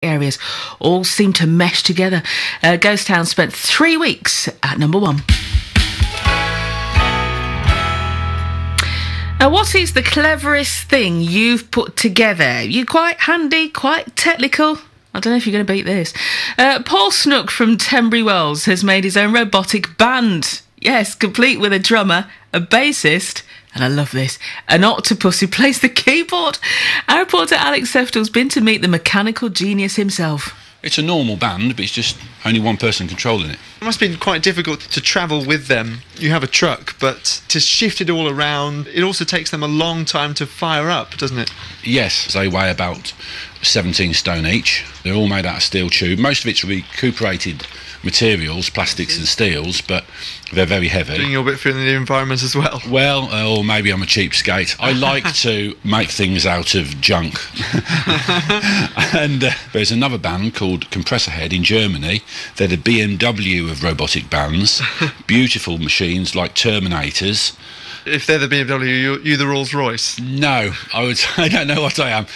areas all seem to mesh together. Ghost Town spent 3 weeks at number 1. Now, what is the cleverest thing you've put together? You're quite handy, quite technical. I don't know if you're going to beat this. Paul Snook from Tenbury Wells has made his own robotic band. Yes, complete with a drummer, a bassist, and I love this, an octopus who plays the keyboard. Our reporter Alex Seftel's been to meet the mechanical genius himself. It's a normal band, but it's just only one person controlling it. It must have been quite difficult to travel with them. You have a truck, but to shift it all around, it also takes them a long time to fire up, doesn't it? Yes, they weigh about 17 stone each. They're all made out of steel tube. Most of it's recuperated materials, plastics and steels, but they're very heavy. Doing your bit for the environment as well. Well, or maybe I'm a cheapskate. I like to make things out of junk. And there's another band called Compressor Head in Germany. They're the BMW of robotic bands. Beautiful machines like Terminators. If they're the BMW, you're the Rolls Royce. No, I don't know what I am.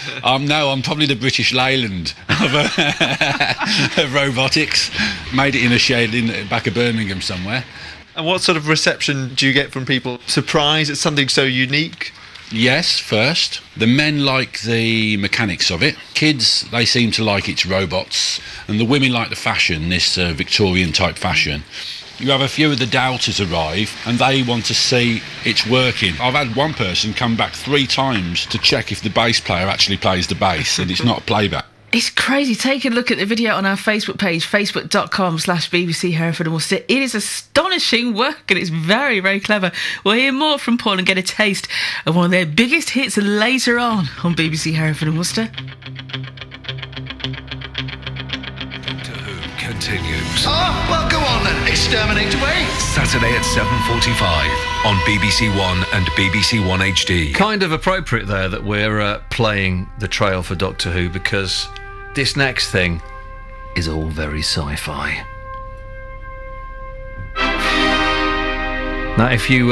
No, I'm probably the British Leyland of robotics. Made it in a shed in the back of Birmingham somewhere. And what sort of reception do you get from people? Surprise at something so unique? Yes, first. The men like the mechanics of it. Kids, they seem to like its robots. And the women like the fashion, this Victorian type fashion. You have a few of the doubters arrive and they want to see it's working. I've had one person come back 3 times to check if the bass player actually plays the bass and it's not a playback. It's crazy. Take a look at the video on our Facebook page, facebook.com/BBC Hereford and Worcester. It is astonishing work and it's very, very clever. We'll hear more from Paul and get a taste of one of their biggest hits later on BBC Hereford and Worcester. Continues. Oh, well, go on then. Exterminate away. Saturday at 7:45 on BBC One and BBC One HD. Kind of appropriate there that we're playing the trail for Doctor Who, because this next thing is all very sci-fi. Now, if you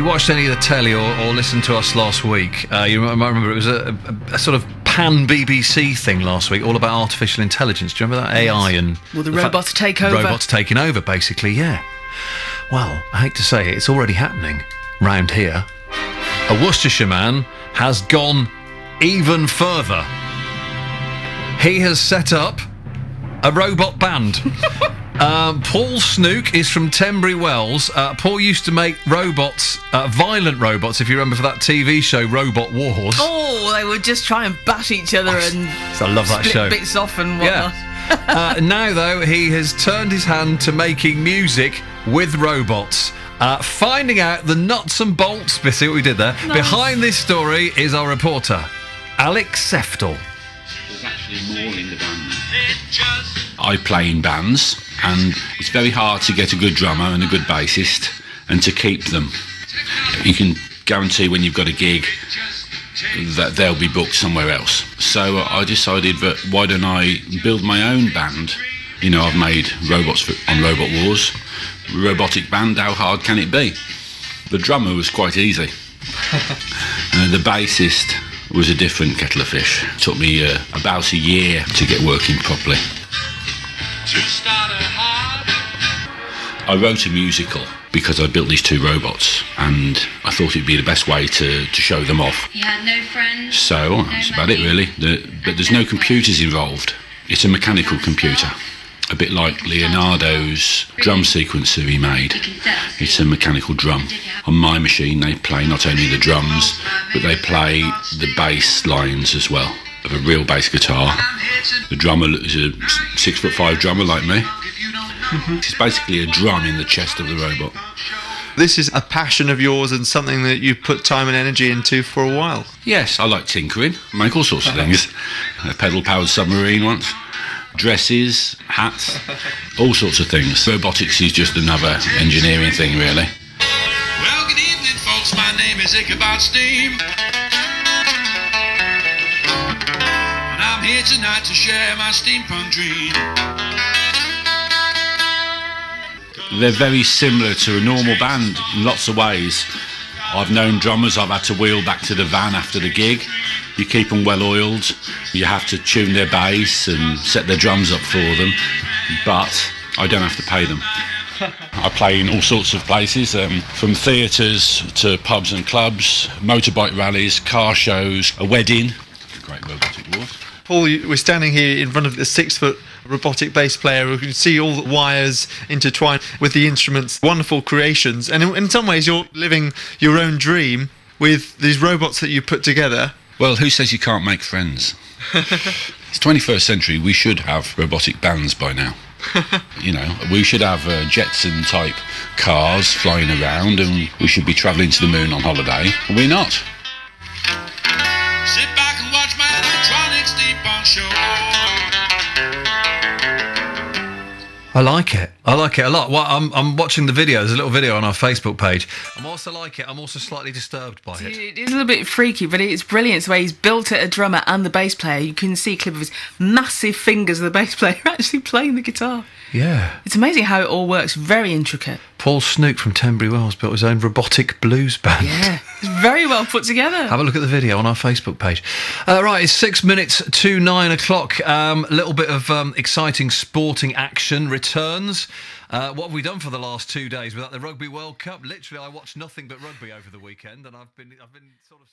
watched any of the telly or listened to us last week, you might remember it was a sort of pan-BBC thing last week, all about artificial intelligence. Do you remember that? AI and... Will the robots take over? Robots taking over, basically, yeah. Well, I hate to say it, it's already happening round here. A Worcestershire man has gone even further. He has set up a robot band. Paul Snook is from Tenbury Wells. Paul used to make robots, violent robots, if you remember, for that TV show Robot Wars. Oh, they would just try and bash each other and I love that split show. Bits off and whatnot. Yeah. Now, though, he has turned his hand to making music with robots. Finding out the nuts and bolts, see what we did there? Nice. Behind this story is our reporter, Alex Seftel. There's actually more in the band. I play in bands, and it's very hard to get a good drummer and a good bassist and to keep them. You can guarantee when you've got a gig that they'll be booked somewhere else. So I decided that why don't I build my own band? You know, I've made robots on Robot Wars. Robotic band, how hard can it be? The drummer was quite easy. The bassist was a different kettle of fish. It took me about a year to get working properly. I wrote a musical because I built these 2 robots and I thought it'd be the best way to show them off. He had no friends. So that's about it really. But there's no computers involved. It's a mechanical computer. A bit like Leonardo's drum sequencer he made. It's a mechanical drum. On my machine they play not only the drums, but they play the bass lines as well, of a real bass guitar. The drummer is a 6'5" drummer like me. It's basically a drum in the chest of the robot. This is a passion of yours and something that you've put time and energy into for a while. Yes, I like tinkering, make all sorts of things. A pedal-powered submarine once. Dresses, hats, all sorts of things. Robotics is just another engineering thing, really. Well, good evening, folks. My name is Ichabod Steam. And I'm here tonight to share my steampunk dream. They're very similar to a normal band in lots of ways. I've known drummers I've had to wheel back to the van after the gig You keep them well oiled. You have to tune their bass and set their drums up for them, but I don't have to pay them. I play in all sorts of places, from theatres to pubs and clubs, motorbike rallies, car shows, a wedding. Great robotic was. Paul, we're standing here in front of the 6-foot robotic bass player who can see all the wires intertwined with the instruments. Wonderful creations. And in some ways, you're living your own dream with these robots that you put together. Well, who says you can't make friends? It's 21st century. We should have robotic bands by now. You know, we should have Jetson type cars flying around, and we should be travelling to the moon on holiday. We're not. Sit back and watch my animatronic steampunk show. I like it. I like it a lot. Well, I'm watching the video. There's a little video on our Facebook page. I'm also slightly disturbed by it. It is a little bit freaky, but it's brilliant. It's the way he's built it, a drummer and the bass player. You can see a clip of his massive fingers of the bass player actually playing the guitar. Yeah. It's amazing how it all works. Very intricate. Paul Snook from Tenbury Wells built his own robotic blues band. Yeah, it's very well put together. Have a look at the video on our Facebook page. Right, it's 6 minutes to 9 o'clock. A little bit of exciting sporting action returns. What have we done for the last 2 days without the Rugby World Cup? Literally, I watched nothing but rugby over the weekend, and I've been sort of...